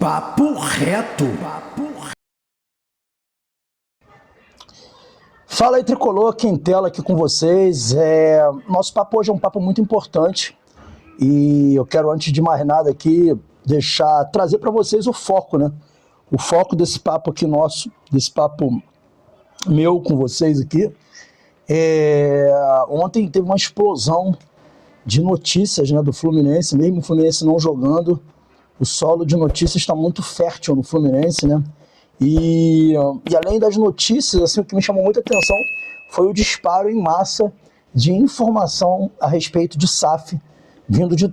Papo reto. Fala aí, Tricolor, Quintela aqui com vocês. Nosso papo hoje é um papo muito importante e eu quero, antes de mais nada aqui, trazer para vocês o foco, né? O foco desse papo aqui nosso, desse papo meu com vocês aqui. Ontem teve uma explosão de notícias, né, do Fluminense, mesmo o Fluminense não jogando. O solo de notícias está muito fértil no Fluminense, né? E além das notícias, assim, o que me chamou muita atenção foi o disparo em massa de informação a respeito de SAF, vindo de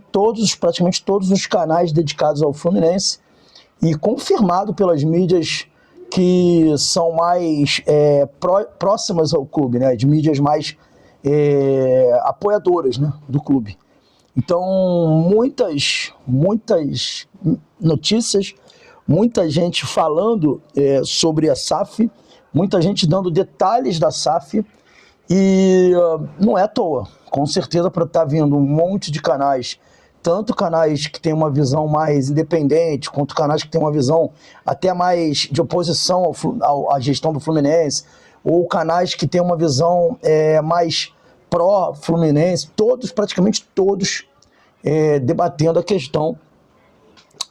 praticamente todos os canais dedicados ao Fluminense e confirmado pelas mídias que são mais próximas ao clube, né? De mídias mais apoiadoras, né, do clube. Então, muitas notícias, muita gente falando sobre a SAF, muita gente dando detalhes da SAF, e não é à toa. Com certeza, para estar vindo um monte de canais, tanto canais que têm uma visão mais independente, quanto canais que têm uma visão até mais de oposição à gestão do Fluminense, ou canais que têm uma visão mais pró-Fluminense, praticamente todos, debatendo a questão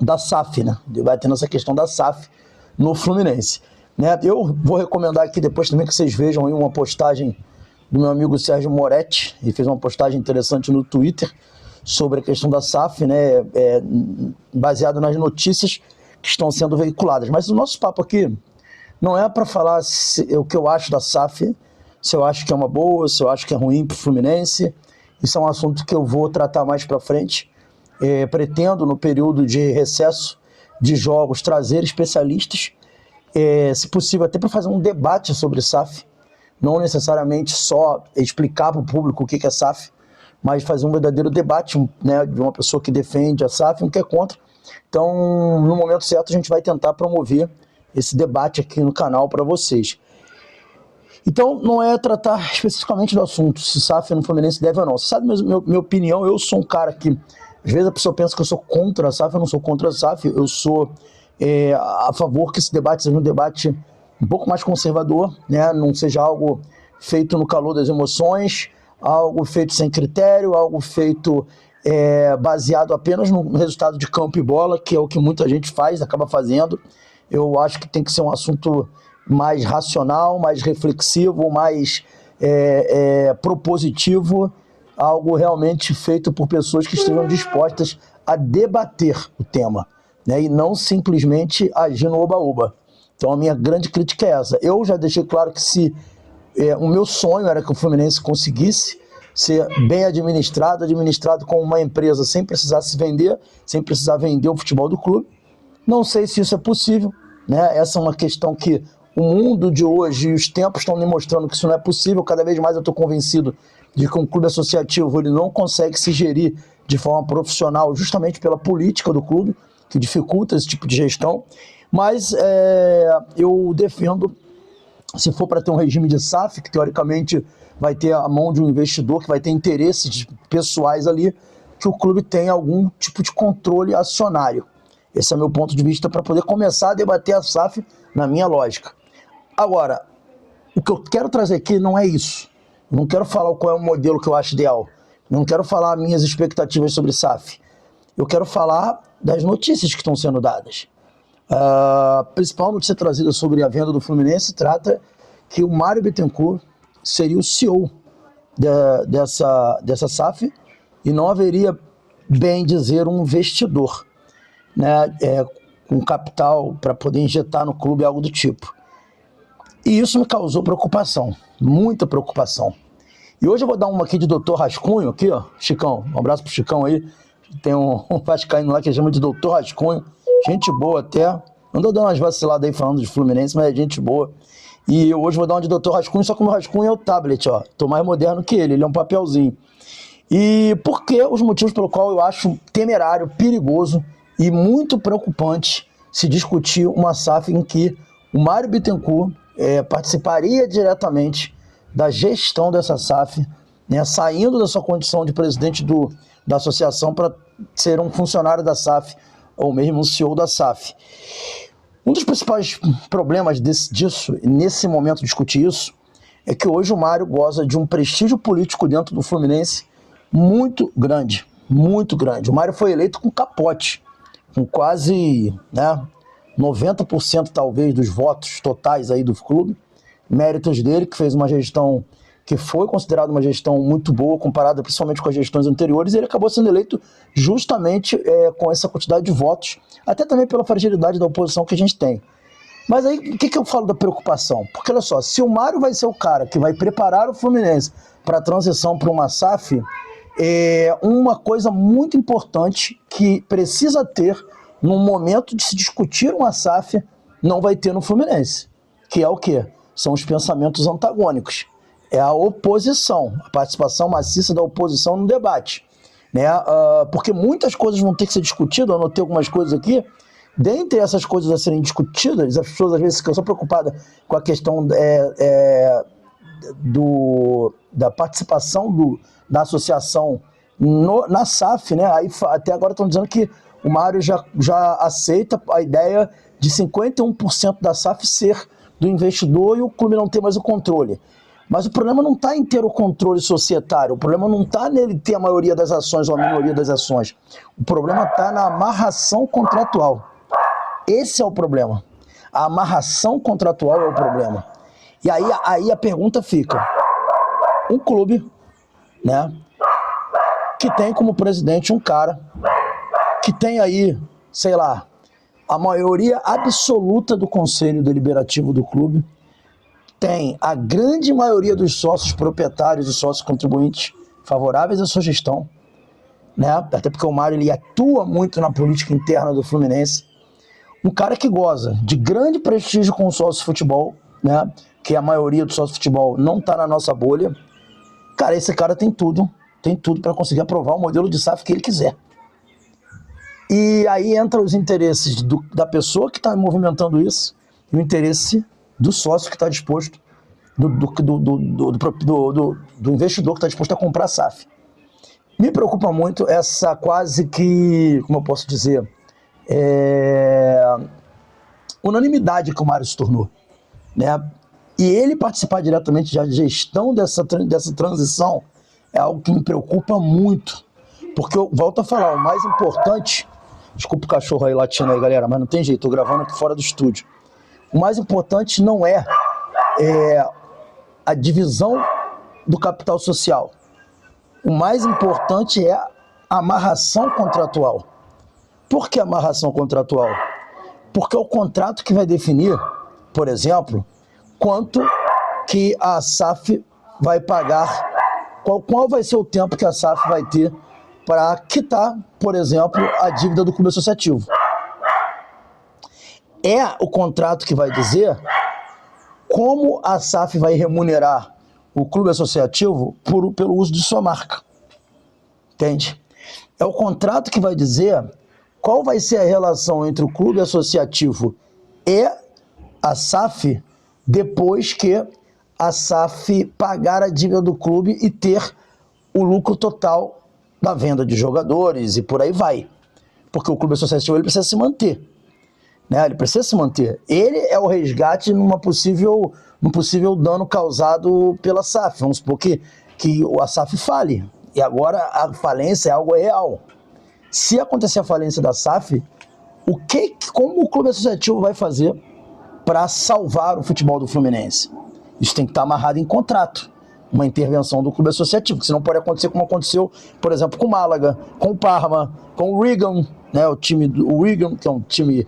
da SAF, né? Debatendo essa questão da SAF no Fluminense, né? Eu vou recomendar aqui depois também que vocês vejam aí uma postagem do meu amigo Sérgio Moretti. Ele fez uma postagem interessante no Twitter sobre a questão da SAF, né? Baseado nas notícias que estão sendo veiculadas. Mas o nosso papo aqui não é para falar o que eu acho da SAF, se eu acho que é uma boa, se eu acho que é ruim para o Fluminense. Isso é um assunto que eu vou tratar mais para frente. Pretendo, no período de recesso de jogos, trazer especialistas, se possível até para fazer um debate sobre SAF, não necessariamente só explicar para o público o que é SAF, mas fazer um verdadeiro debate, né, de uma pessoa que defende a SAF e um que é contra. Então, no momento certo, a gente vai tentar promover esse debate aqui no canal para vocês. Então, não é tratar especificamente do assunto, se SAF no Fluminense deve ou não. Você sabe minha opinião, eu sou um cara que, às vezes a pessoa pensa que eu sou contra a SAF, eu não sou contra a SAF, eu sou a favor que esse debate seja um debate um pouco mais conservador, né? Não seja algo feito no calor das emoções, algo feito sem critério, algo feito baseado apenas no resultado de campo e bola, que é o que muita gente acaba fazendo. Eu acho que tem que ser um assunto mais racional, mais reflexivo, mais propositivo, algo realmente feito por pessoas que estejam dispostas a debater o tema, né, e não simplesmente agir no oba-oba. Então a minha grande crítica é essa. Eu já deixei claro que o meu sonho era que o Fluminense conseguisse ser bem administrado como uma empresa sem precisar se vender, sem precisar vender o futebol do clube. Não sei se isso é possível, né? Essa é uma questão que o mundo de hoje e os tempos estão me mostrando que isso não é possível. Cada vez mais eu estou convencido de que um clube associativo ele não consegue se gerir de forma profissional justamente pela política do clube, que dificulta esse tipo de gestão. Mas eu defendo, se for para ter um regime de SAF, que teoricamente vai ter a mão de um investidor, que vai ter interesses pessoais ali, que o clube tenha algum tipo de controle acionário. Esse é meu ponto de vista para poder começar a debater a SAF na minha lógica. Agora, o que eu quero trazer aqui não é isso. Eu não quero falar qual é o modelo que eu acho ideal. Eu não quero falar minhas expectativas sobre SAF. Eu quero falar das notícias que estão sendo dadas. A principal notícia trazida sobre a venda do Fluminense trata que o Mário Bittencourt seria o CEO dessa SAF e não haveria, bem dizer, um investidor, né, com capital para poder injetar no clube, algo do tipo. E isso me causou preocupação, muita preocupação. E hoje eu vou dar uma aqui de Dr. Rascunho, aqui, ó, Chicão, um abraço pro Chicão aí. Tem um vascaíno lá que chama de Dr. Rascunho, gente boa até. Andou dando umas vaciladas aí falando de Fluminense, mas é gente boa. E hoje eu vou dar uma de Dr. Rascunho, só que o meu Rascunho é o tablet, ó. Tô mais moderno que ele é um papelzinho. E por que os motivos pelo qual eu acho temerário, perigoso e muito preocupante se discutir uma SAF em que o Mário Bittencourt participaria diretamente da gestão dessa SAF, né, saindo da sua condição de presidente da associação para ser um funcionário da SAF ou mesmo o CEO da SAF. Um dos principais problemas disso, nesse momento de discutir isso, é que hoje o Mário goza de um prestígio político dentro do Fluminense muito grande, muito grande. O Mário foi eleito com capote, com quase 90% talvez dos votos totais aí do clube, méritos dele, que fez uma gestão que foi considerada uma gestão muito boa, comparada principalmente com as gestões anteriores, e ele acabou sendo eleito justamente com essa quantidade de votos, até também pela fragilidade da oposição que a gente tem. Mas aí, o que eu falo da preocupação? Porque olha só, se o Mário vai ser o cara que vai preparar o Fluminense para a transição para uma SAF, uma coisa muito importante que precisa ter no momento de se discutir uma SAF, não vai ter no Fluminense, que é o quê? São os pensamentos antagônicos. É a oposição, a participação maciça da oposição no debate, né? Porque muitas coisas vão ter que ser discutidas, eu anotei algumas coisas aqui. Dentre essas coisas a serem discutidas, as pessoas às vezes ficam só preocupadas com a questão da participação da associação na SAF, né? Aí, até agora estão dizendo que o Mário já aceita a ideia de 51% da SAF ser do investidor e o clube não ter mais o controle. Mas o problema não está em ter o controle societário, o problema não está nele ter a maioria das ações ou a minoria das ações. O problema está na amarração contratual. Esse é o problema. A amarração contratual é o problema. E aí a pergunta fica: um clube, né, que tem como presidente um cara que tem aí, sei lá, a maioria absoluta do conselho deliberativo do clube, tem a grande maioria dos sócios proprietários e sócios contribuintes favoráveis à sua gestão, né? Até porque o Mário ele atua muito na política interna do Fluminense. Um cara que goza de grande prestígio com o sócio futebol, né? Que a maioria do sócio futebol não está na nossa bolha. Cara, esse cara tem tudo para conseguir aprovar o modelo de SAF que ele quiser. E aí entra os interesses da pessoa que está movimentando isso e o interesse do sócio que está disposto, do investidor que está disposto a comprar a SAF. Me preocupa muito essa quase que, como eu posso dizer, unanimidade que o Mário se tornou, né? E ele participar diretamente da gestão dessa transição é algo que me preocupa muito, porque eu volto a falar, o mais importante, desculpa o cachorro aí latindo aí, galera, mas não tem jeito, tô gravando aqui fora do estúdio. O mais importante não é a divisão do capital social. O mais importante é a amarração contratual. Por que amarração contratual? Porque é o contrato que vai definir, por exemplo, quanto que a SAF vai pagar, qual vai ser o tempo que a SAF vai ter para quitar, por exemplo, a dívida do clube associativo. É o contrato que vai dizer como a SAF vai remunerar o clube associativo pelo uso de sua marca. Entende? É o contrato que vai dizer qual vai ser a relação entre o clube associativo e a SAF depois que a SAF pagar a dívida do clube e ter o lucro total da venda de jogadores e por aí vai. Porque o clube associativo ele precisa se manter. Né? Ele precisa se manter. Ele é o resgate num possível dano causado pela SAF. Vamos supor que a SAF fale. E agora a falência é algo real. Se acontecer a falência da SAF, como o clube associativo vai fazer para salvar o futebol do Fluminense? Isso tem que estar amarrado em contrato. Uma intervenção do clube associativo, que senão pode acontecer como aconteceu, por exemplo, com o Málaga, com o Parma, com o Wigan, né, o Wigan, que é um time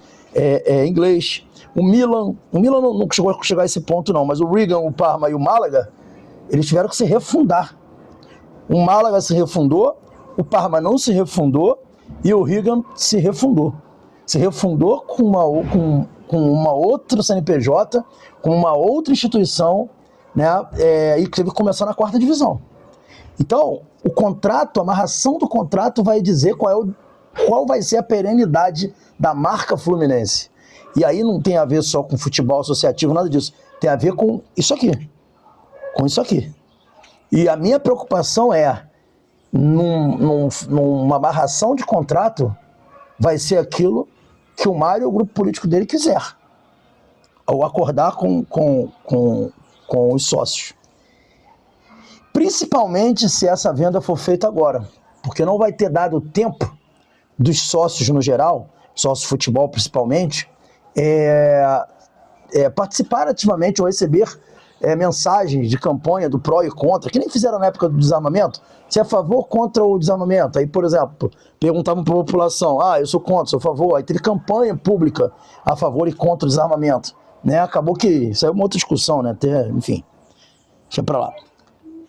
inglês. O Milan não chegou a chegar a esse ponto não, mas o Wigan, o Parma e o Málaga, eles tiveram que se refundar. O Málaga se refundou, o Parma não se refundou e o Wigan se refundou. Se refundou com uma outra CNPJ, com uma outra instituição, né, e teve que começar na 4ª divisão. Então, o contrato, a amarração do contrato vai dizer qual vai ser a perenidade da marca Fluminense. E aí não tem a ver só com futebol associativo, nada disso. Tem a ver com isso aqui. Com isso aqui. E a minha preocupação é, numa amarração de contrato, vai ser aquilo que o Mário e o grupo político dele quiser, ao acordar com os sócios. Principalmente se essa venda for feita agora, porque não vai ter dado tempo dos sócios no geral, sócios de futebol principalmente, participar ativamente ou receber mensagens de campanha do pró e contra, que nem fizeram na época do desarmamento. Se é a favor ou contra o desarmamento. Aí, por exemplo, perguntavam para a população, eu sou contra, sou a favor. Aí teve campanha pública a favor e contra o desarmamento. Né? Acabou que isso é uma outra discussão, né? Enfim, deixa pra lá.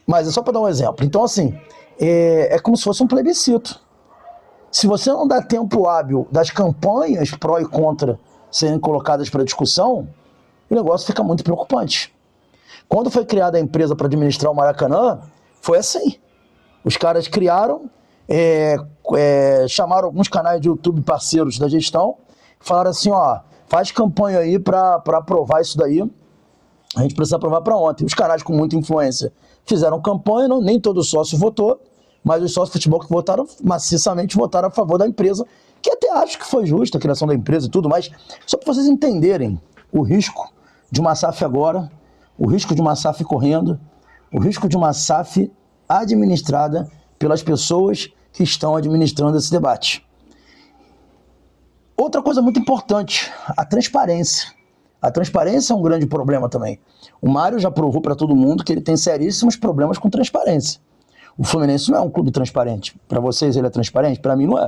Mas é só para dar um exemplo. Então, assim, é como se fosse um plebiscito. Se você não dá tempo hábil das campanhas pró e contra serem colocadas para discussão, o negócio fica muito preocupante. Quando foi criada a empresa para administrar o Maracanã, foi assim. Os caras criaram, chamaram alguns canais de YouTube parceiros da gestão, falaram assim, faz campanha aí para aprovar isso daí, a gente precisa aprovar para ontem. Os canais com muita influência fizeram campanha, nem todo sócio votou, mas os sócios de futebol que votaram maciçamente votaram a favor da empresa, que até acho que foi justa a criação da empresa e tudo, mas só para vocês entenderem o risco de uma SAF agora, o risco de uma SAF correndo, o risco de uma SAF administrada pelas pessoas que estão administrando esse debate. Outra coisa muito importante, a transparência. A transparência é um grande problema também. O Mário já provou para todo mundo que ele tem seríssimos problemas com transparência. O Fluminense não é um clube transparente. Para vocês ele é transparente? Para mim não é.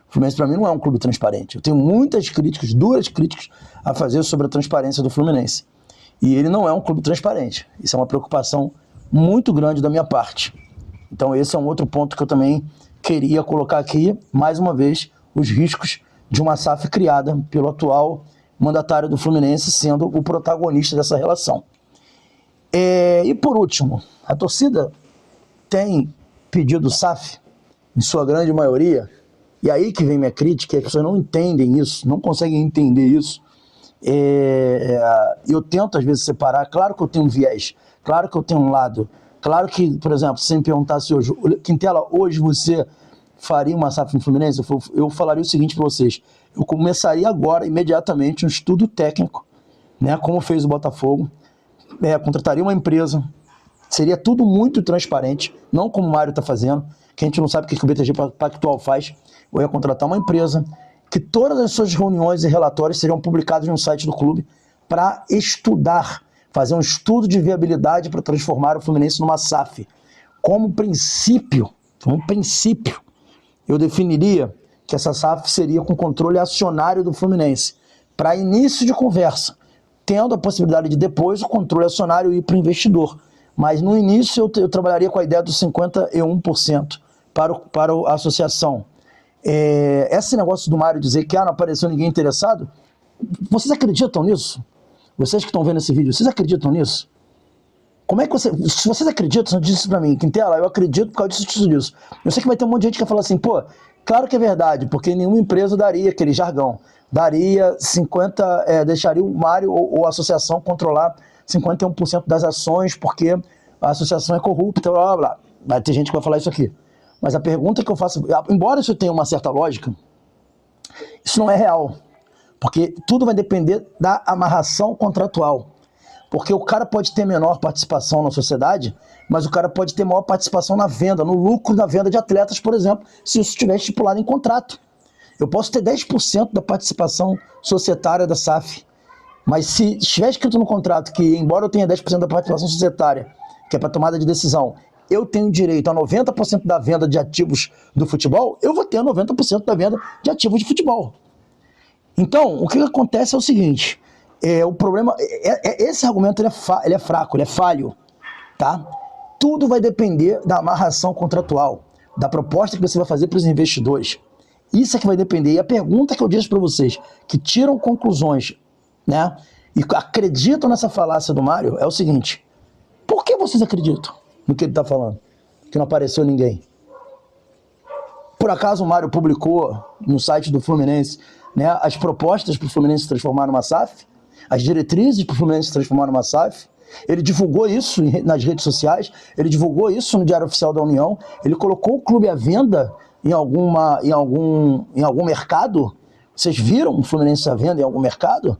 O Fluminense para mim não é um clube transparente. Eu tenho muitas críticas, duras críticas a fazer sobre a transparência do Fluminense. E ele não é um clube transparente. Isso é uma preocupação muito grande da minha parte. Então esse é um outro ponto que eu também queria colocar aqui, mais uma vez, os riscos de uma SAF criada pelo atual mandatário do Fluminense sendo o protagonista dessa relação. E por último, a torcida tem pedido SAF, em sua grande maioria, e aí que vem minha crítica, as pessoas não entendem isso, não conseguem entender isso. Eu tento às vezes separar, claro que eu tenho um viés, claro que eu tenho um lado, claro que, por exemplo, se me perguntasse hoje, Quintela, hoje você faria uma SAF no Fluminense? Eu falaria o seguinte para vocês, eu começaria agora, imediatamente, um estudo técnico, né, como fez o Botafogo, contrataria uma empresa, seria tudo muito transparente, não como o Mário está fazendo, que a gente não sabe o que o BTG Pactual faz. Eu ia contratar uma empresa, que todas as suas reuniões e relatórios seriam publicados no site do clube para estudar, fazer um estudo de viabilidade para transformar o Fluminense numa SAF. Como princípio, eu definiria que essa SAF seria com controle acionário do Fluminense, para início de conversa, tendo a possibilidade de depois o controle acionário ir para o investidor. Mas no início eu trabalharia com a ideia dos 51% para a associação. Esse negócio do Mário dizer que não apareceu ninguém interessado, vocês acreditam nisso? Vocês que estão vendo esse vídeo, vocês acreditam nisso? Como é que se vocês acreditam, diz isso pra mim, Quintela, eu acredito por causa disso. Eu sei que vai ter um monte de gente que vai falar assim, claro que é verdade, porque nenhuma empresa daria aquele jargão, daria 50%, deixaria o Mário ou a associação controlar 51% das ações, porque a associação é corrupta, blá blá blá. Vai ter gente que vai falar isso aqui. Mas a pergunta que eu faço, embora isso tenha uma certa lógica, isso não é real. Porque tudo vai depender da amarração contratual. Porque o cara pode ter menor participação na sociedade, mas o cara pode ter maior participação na venda, no lucro da venda de atletas, por exemplo, se isso estiver estipulado em contrato. Eu posso ter 10% da participação societária da SAF, mas se estiver escrito no contrato que, embora eu tenha 10% da participação societária, que é para tomada de decisão, eu tenho direito a 90% da venda de ativos do futebol, eu vou ter 90% da venda de ativos de futebol. Então, o que acontece é o seguinte, o problema, esse argumento ele é fraco, ele é falho, tá? Tudo vai depender da amarração contratual, da proposta que você vai fazer para os investidores. Isso é que vai depender. E a pergunta que eu disse para vocês, que tiram conclusões, né, e acreditam nessa falácia do Mário, é o seguinte, por que vocês acreditam no que ele está falando? Que não apareceu ninguém. Por acaso o Mário publicou no site do Fluminense, né, as propostas para o Fluminense se transformar numa SAF, as diretrizes para o Fluminense se transformar numa SAF, ele divulgou isso nas redes sociais, ele divulgou isso no Diário Oficial da União, ele colocou o clube à venda em algum mercado? Vocês viram o Fluminense à venda em algum mercado?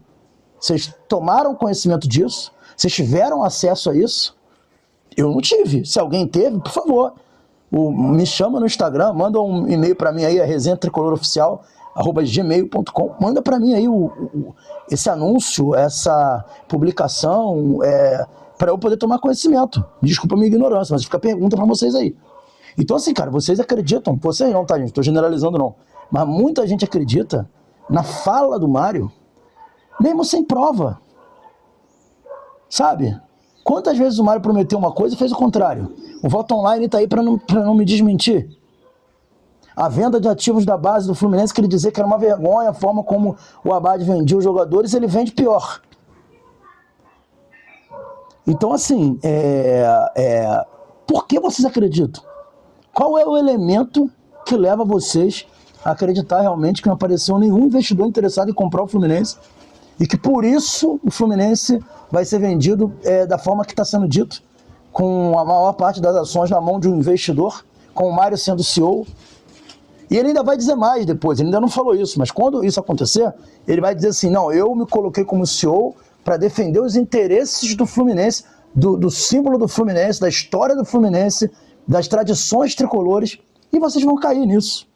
Vocês tomaram conhecimento disso? Vocês tiveram acesso a isso? Eu não tive. Se alguém teve, por favor, me chama no Instagram, manda um e-mail para mim aí, a resenhatricoloroficial@gmail.com. Manda para mim aí esse anúncio, essa publicação, para eu poder tomar conhecimento. Desculpa a minha ignorância, mas fica a pergunta para vocês aí. Então assim, cara, vocês acreditam, vocês não, tá, gente? Estou generalizando não, mas muita gente acredita na fala do Mário, mesmo sem prova. Sabe? Quantas vezes o Mário prometeu uma coisa e fez o contrário? O voto online está aí para não me desmentir. A venda de ativos da base do Fluminense, que ele dizia que era uma vergonha a forma como o Abad vendia os jogadores, ele vende pior. Então, assim, por que vocês acreditam? Qual é o elemento que leva vocês a acreditar realmente que não apareceu nenhum investidor interessado em comprar o Fluminense e que por isso o Fluminense vai ser vendido da forma que está sendo dito, com a maior parte das ações na mão de um investidor, com o Mário sendo CEO? E ele ainda vai dizer mais depois, ele ainda não falou isso, mas quando isso acontecer, ele vai dizer assim, não, eu me coloquei como CEO para defender os interesses do Fluminense, do símbolo do Fluminense, da história do Fluminense, das tradições tricolores, e vocês vão cair nisso.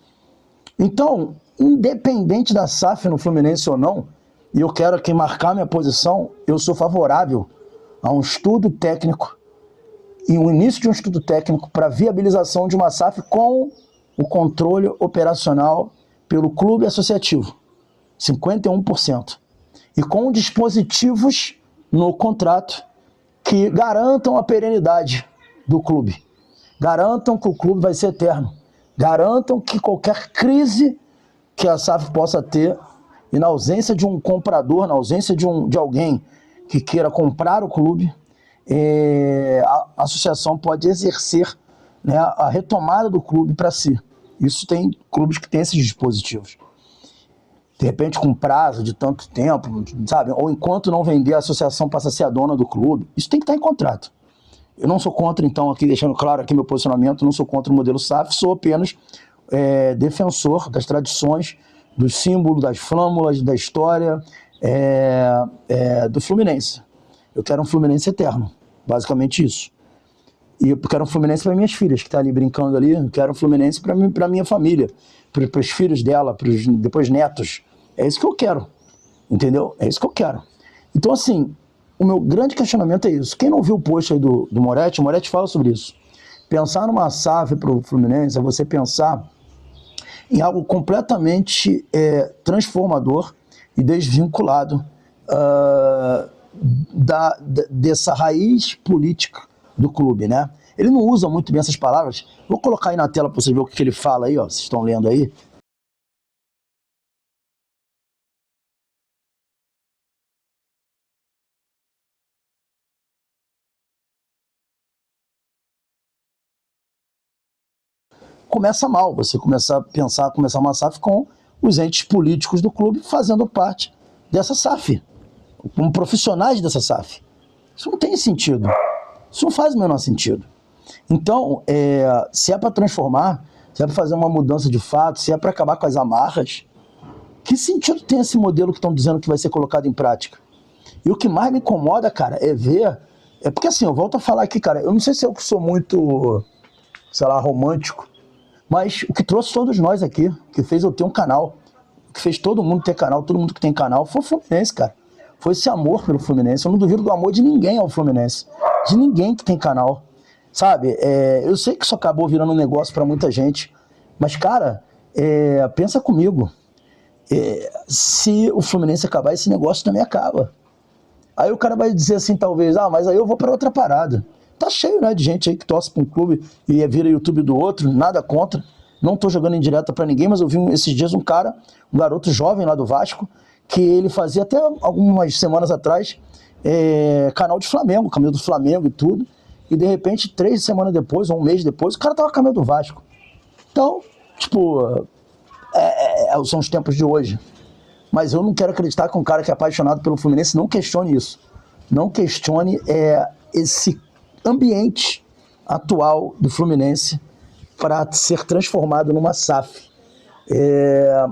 Então, independente da SAF no Fluminense ou não, e eu quero aqui marcar minha posição, eu sou favorável a um estudo técnico e o início de um estudo técnico para viabilização de uma SAF com o controle operacional pelo clube associativo, 51%, e com dispositivos no contrato que garantam a perenidade do clube, garantam que o clube vai ser eterno, garantam que qualquer crise que a SAF possa ter, e na ausência de um comprador, na ausência de alguém que queira comprar o clube, a associação pode exercer, né, a retomada do clube para si. Isso tem clubes que têm esses dispositivos. De repente, com prazo de tanto tempo, sabe? Ou enquanto não vender, a associação passa a ser a dona do clube. Isso tem que estar em contrato. Eu não sou contra, então, aqui deixando claro aqui meu posicionamento, não sou contra o modelo SAF, sou apenas defensor das tradições, dos símbolos, das flâmulas, da história do Fluminense. Eu quero um Fluminense eterno, basicamente isso. E eu quero um Fluminense para minhas filhas, que estão ali brincando ali, eu quero um Fluminense para minha família, para os filhos dela, para os depois netos. É isso que eu quero, entendeu? É isso que eu quero. Então, assim, o meu grande questionamento é isso. Quem não viu o post aí do Moretti, o Moretti fala sobre isso. Pensar numa SAF para o Fluminense é você pensar em algo completamente transformador e desvinculado dessa raiz política do clube, né? Ele não usa muito bem essas palavras. Vou colocar aí na tela para vocês verem o que ele fala aí, ó. Vocês estão lendo aí? Começa mal, você começar a pensar, começar uma SAF com os entes políticos do clube fazendo parte dessa SAF, como profissionais dessa SAF. Isso não tem sentido. Isso não faz o menor sentido. Então, se é para transformar, se é para fazer uma mudança de fato, se é para acabar com as amarras, que sentido tem esse modelo que estão dizendo que vai ser colocado em prática? E o que mais me incomoda, cara, é ver... porque assim, eu volto a falar aqui, cara, eu não sei se eu sou muito, sei lá, romântico, mas o que trouxe todos nós aqui, que fez eu ter um canal, que fez todo mundo ter canal, todo mundo que tem canal, foi o Fluminense, cara. Foi esse amor pelo Fluminense. Eu não duvido do amor de ninguém ao Fluminense. De ninguém que tem canal. Sabe? Eu sei que isso acabou virando um negócio pra muita gente. Mas, cara, pensa comigo. Se o Fluminense acabar, esse negócio também acaba. Aí o cara vai dizer assim, talvez, mas aí eu vou pra outra parada. Tá cheio, né, de gente aí que torce pra um clube e vira YouTube do outro, nada contra. Não tô jogando em direta pra ninguém, mas eu vi esses dias um garoto jovem lá do Vasco, que ele fazia até algumas semanas atrás canal de Flamengo, camisa do Flamengo e tudo, e de repente 3 semanas depois, ou um mês depois, o cara tava com a camisa do Vasco. Então, tipo, são os tempos de hoje. Mas eu não quero acreditar que um cara que é apaixonado pelo Fluminense não questione isso. Não questione esse ambiente atual do Fluminense, para ser transformado numa SAF.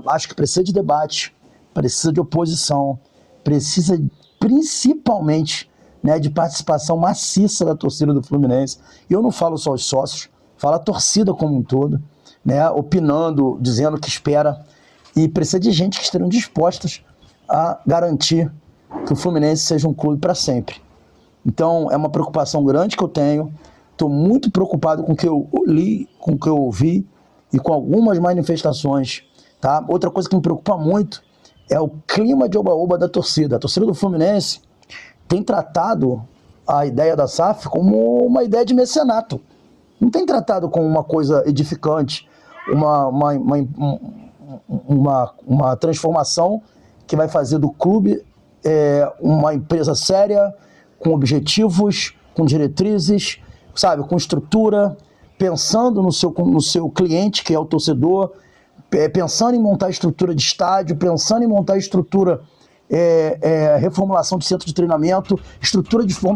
Acho que precisa de debate, precisa de oposição, precisa principalmente, né, de participação maciça da torcida do Fluminense. E eu não falo só os sócios, falo a torcida como um todo, né, opinando, dizendo que espera. E precisa de gente que estejam dispostas a garantir que o Fluminense seja um clube para sempre. Então, é uma preocupação grande que eu tenho. Estou muito preocupado com o que eu li, com o que eu ouvi e com algumas manifestações. Tá? Outra coisa que me preocupa muito é o clima de oba-oba da torcida. A torcida do Fluminense tem tratado a ideia da SAF como uma ideia de mecenato. Não tem tratado como uma coisa edificante, uma transformação que vai fazer do clube uma empresa séria, com objetivos, com diretrizes, sabe, com estrutura, pensando no seu cliente, que é o torcedor, pensando em montar estrutura de estádio, pensando em montar estrutura, reformulação de centro de treinamento,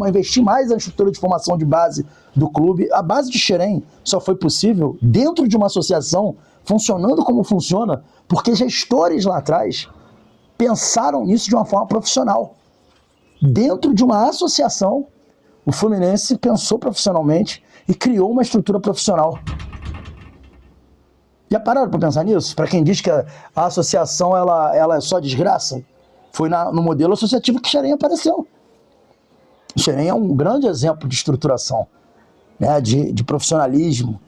investir mais na estrutura de formação de base do clube. A base de Xerém só foi possível dentro de uma associação, funcionando como funciona, porque gestores lá atrás pensaram nisso de uma forma profissional. Dentro de uma associação, o Fluminense pensou profissionalmente e criou uma estrutura profissional. Já pararam para pensar nisso? Para quem diz que a associação ela é só desgraça, foi no modelo associativo que Xerém apareceu. Xerém é um grande exemplo de estruturação, né, de profissionalismo,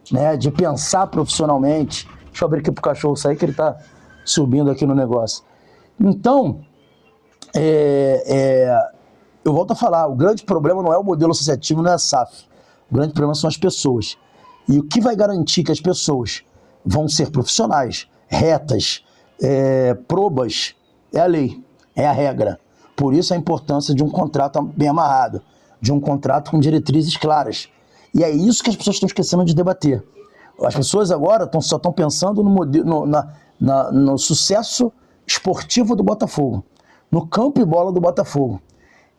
né, de pensar profissionalmente. Deixa eu abrir aqui pro cachorro sair, que ele está subindo aqui no negócio. Então, eu volto a falar, o grande problema não é o modelo associativo, não é a SAF. O grande problema são as pessoas. E o que vai garantir que as pessoas vão ser profissionais, retas, probas, é a lei, é a regra. Por isso a importância de um contrato bem amarrado, de um contrato com diretrizes claras. E é isso que as pessoas estão esquecendo de debater. As pessoas agora só estão pensando no sucesso esportivo do Botafogo, no campo e bola do Botafogo.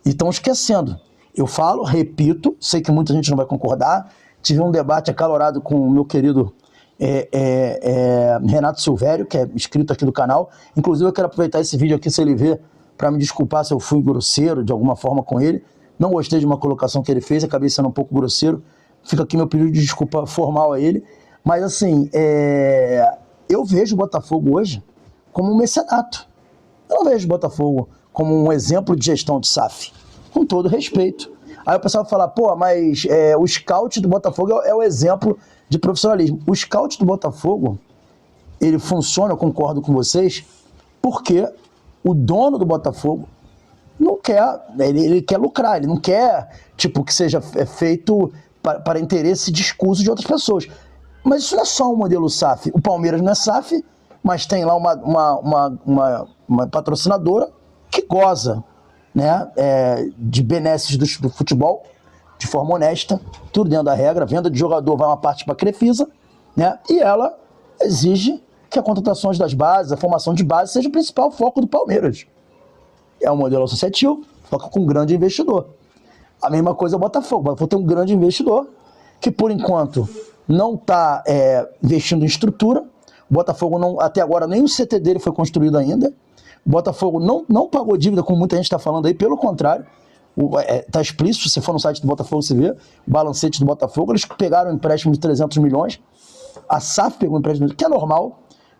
E estão esquecendo. Eu falo, repito, sei que muita gente não vai concordar. Tive um debate acalorado com o meu querido Renato Silvério, que é inscrito aqui do canal. Inclusive, eu quero aproveitar esse vídeo aqui, se ele ver, para me desculpar se eu fui grosseiro de alguma forma com ele. Não gostei de uma colocação que ele fez, acabei sendo um pouco grosseiro. Fica aqui meu pedido de desculpa formal a ele. Mas, assim, eu vejo o Botafogo hoje como um mecenato. Eu não vejo o Botafogo como um exemplo de gestão de SAF, com todo respeito. Aí o pessoal vai falar, pô, mas o scout do Botafogo é o exemplo de profissionalismo. O scout do Botafogo, ele funciona, eu concordo com vocês, porque o dono do Botafogo não quer, ele quer lucrar, ele não quer que seja feito para interesse de escuso de outras pessoas. Mas isso não é só um modelo SAF. O Palmeiras não é SAF, mas tem lá uma patrocinadora que goza, né, de benesses do futebol, de forma honesta, tudo dentro da regra. Venda de jogador vai uma parte para a Crefisa, né, e ela exige que a contratação das bases, a formação de base, seja o principal foco do Palmeiras. É um modelo associativo, foca com um grande investidor. A mesma coisa é o Botafogo. O Botafogo tem um grande investidor que, por enquanto, não está investindo em estrutura. O Botafogo, até agora, nem o CT dele foi construído ainda. O Botafogo não pagou dívida, como muita gente está falando aí, pelo contrário. Está explícito, se você for no site do Botafogo, você vê o balancete do Botafogo. Eles pegaram um empréstimo de 300 milhões. A SAF pegou um empréstimo, que é normal.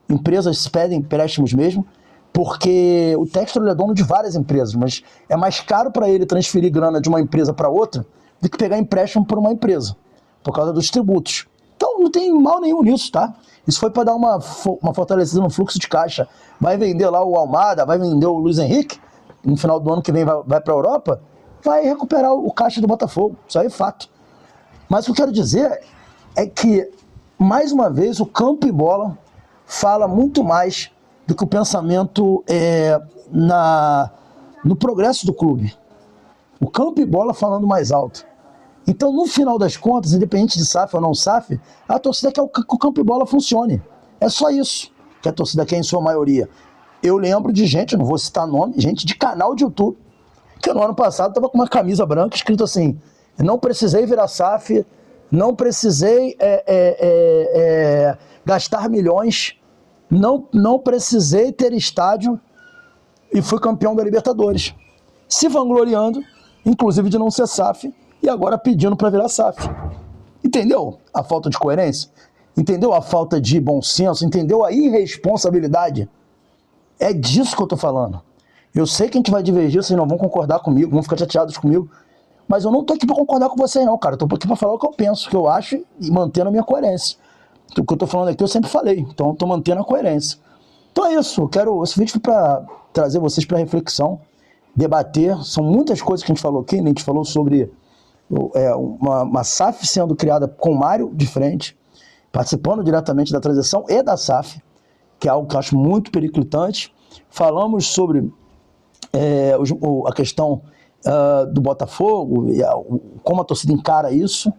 Empresas pedem empréstimos mesmo, porque o Textor é dono de várias empresas, mas é mais caro para ele transferir grana de uma empresa para outra do que pegar empréstimo por uma empresa, por causa dos tributos. Então não tem mal nenhum nisso, tá? Isso foi para dar uma fortalecida no fluxo de caixa. Vai vender lá o Almada, vai vender o Luiz Henrique, no final do ano que vem vai para a Europa, vai recuperar o caixa do Botafogo. Isso aí é fato. Mas o que eu quero dizer é que, mais uma vez, o campo e bola fala muito mais do que o pensamento no progresso do clube. O campo e bola falando mais alto. Então, no final das contas, independente de SAF ou não SAF, a torcida quer que o campo e bola funcione. É só isso que a torcida quer, em sua maioria. Eu lembro de gente, não vou citar nome, gente de canal de YouTube, que no ano passado estava com uma camisa branca escrito assim: não precisei virar SAF, não precisei gastar milhões, não precisei ter estádio e fui campeão da Libertadores. Se vangloriando, inclusive de não ser SAF, e agora pedindo para virar SAF. Entendeu a falta de coerência? Entendeu a falta de bom senso? Entendeu a irresponsabilidade? É disso que eu tô falando. Eu sei que a gente vai divergir, vocês não vão concordar comigo, vão ficar chateados comigo, mas eu não tô aqui pra concordar com vocês não, cara. Eu tô aqui pra falar o que eu penso, o que eu acho e mantendo a minha coerência. O que eu tô falando aqui eu sempre falei, então eu tô mantendo a coerência. Então é isso, esse vídeo foi pra trazer vocês pra reflexão, debater. São muitas coisas que a gente falou aqui, né? A gente falou sobre uma SAF sendo criada com o Mário de frente, participando diretamente da transição e da SAF, que é algo que eu acho muito periclitante. Falamos sobre a questão do Botafogo, como a torcida encara isso.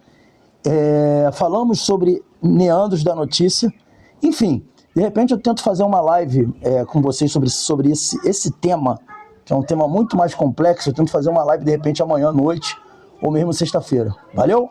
Falamos sobre meandros da notícia. Enfim, de repente eu tento fazer uma live com vocês sobre esse tema, que é um tema muito mais complexo. Eu tento fazer uma live de repente amanhã à noite, ou mesmo sexta-feira. Valeu?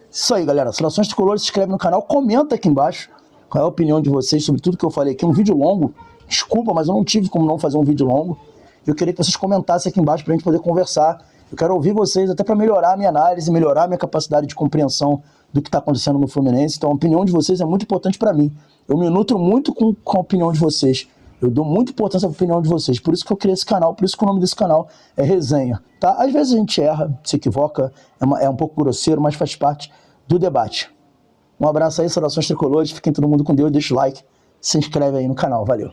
Isso aí, galera. Saudações tricolores, se inscreve no canal, comenta aqui embaixo qual é a opinião de vocês sobre tudo que eu falei aqui. Um vídeo longo, desculpa, mas eu não tive como não fazer um vídeo longo. Eu queria que vocês comentassem aqui embaixo pra gente poder conversar. Eu quero ouvir vocês até para melhorar a minha análise, melhorar a minha capacidade de compreensão do que está acontecendo no Fluminense. Então a opinião de vocês é muito importante para mim. Eu me nutro muito com a opinião de vocês. Eu dou muita importância à opinião de vocês. Por isso que eu criei esse canal, por isso que o nome desse canal é Resenha. Tá? Às vezes a gente erra, se equivoca, é um pouco grosseiro, mas faz parte do debate. Um abraço aí, saudações tricolores, fiquem todo mundo com Deus, deixa o like, se inscreve aí no canal, valeu.